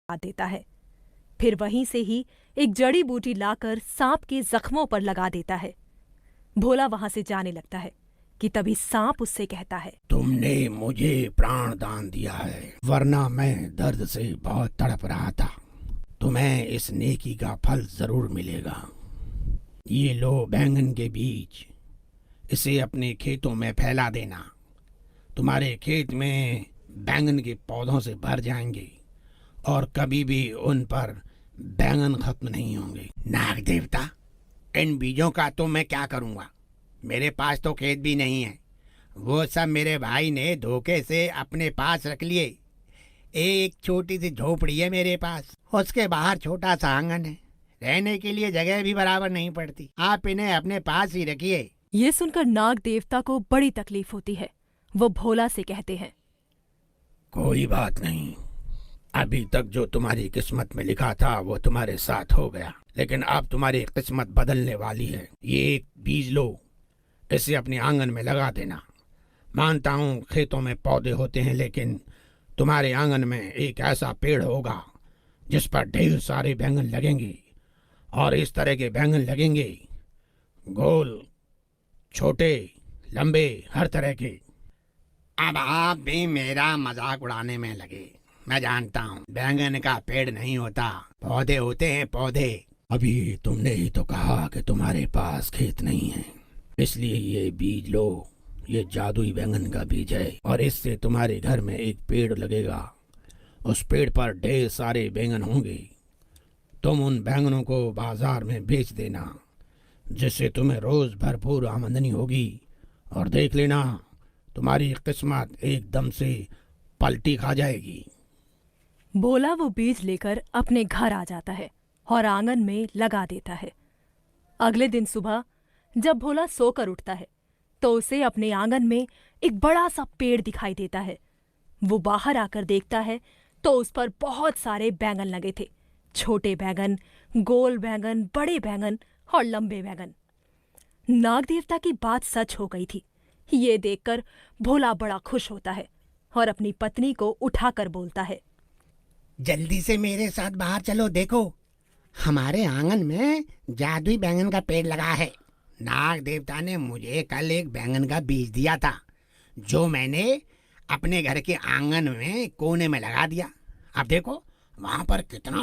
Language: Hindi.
देता है। फिर वहीं से ही एक जड़ी बूटी लाकर सांप के जख्मों पर लगा देता है। भोला वहां से जाने लगता है कि तभी सांप उससे कहता है, तुमने मुझे प्राण दान दिया है, वरना मैं दर्द से बहुत तड़प रहा था। तुम्हें इस नेकी का फल जरूर मिलेगा। ये लो बैंगन के बीज, इसे अपने खेतों में फैला देना। तुम्हारे खेत में बैंगन के पौधों से भर जाएंगे और कभी भी उन पर बैंगन खत्म नहीं होंगे। नाग देवता, इन बीजों का तो मैं क्या करूँगा? मेरे पास तो खेत भी नहीं है। वो सब मेरे भाई ने धोखे से अपने पास रख लिए। एक छोटी सी झोपड़ी है मेरे पास, उसके बाहर छोटा सा आंगन है। रहने के लिए जगह भी बराबर नहीं पड़ती। आप इन्हें अपने पास ही रखिए। ये सुनकर नाग देवता को बड़ी तकलीफ होती है। वो भोला से कहते हैं, कोई बात नहीं, अभी तक जो तुम्हारी किस्मत में लिखा था वो तुम्हारे साथ हो गया, लेकिन अब तुम्हारी किस्मत बदलने वाली है। ये एक बीज लो, इसे अपने आंगन में लगा देना। मानता हूँ खेतों में पौधे होते हैं, लेकिन तुम्हारे आंगन में एक ऐसा पेड़ होगा जिस पर ढेर सारे बैंगन लगेंगे। और इस तरह के बैंगन लगेंगे, गोल, छोटे, लंबे, हर तरह के। अब आप भी मेरा मजाक उड़ाने में लगे। मैं जानता हूँ बैंगन का पेड़ नहीं होता, पौधे होते हैं, पौधे। अभी तुमने ही तो कहा कि तुम्हारे पास खेत नहीं है, इसलिए ये बीज लो। ये जादुई बैंगन का बीज है और इससे तुम्हारे घर में एक पेड़ लगेगा। उस पेड़ पर ढेर सारे बैंगन होंगे। तुम उन बैंगनों को बाजार में बेच देना, जिससे तुम्हें रोज भरपूर आमदनी होगी। और देख लेना, तुम्हारी किस्मत एकदम से पलटी खा जाएगी। भोला वो बीज लेकर अपने घर आ जाता है और आंगन में लगा देता है। अगले दिन सुबह जब भोला सोकर उठता है तो उसे अपने आंगन में एक बड़ा सा पेड़ दिखाई देता है। वो बाहर आकर देखता है तो उस पर बहुत सारे बैंगन लगे थे। छोटे बैंगन, गोल बैंगन, बड़े बैंगन और लंबे बैंगन। नाग देवता की बात सच हो गई थी। ये देखकर भोला बड़ा खुश होता है और अपनी पत्नी को उठाकर बोलता है, जल्दी से मेरे साथ बाहर चलो। देखो, हमारे आंगन में जादुई बैंगन का पेड़ लगा है। नाग देवता ने मुझे कल एक बैंगन का बीज दिया था, जो मैंने अपने घर के आंगन में कोने में लगा दिया। अब देखो, वहां पर कितना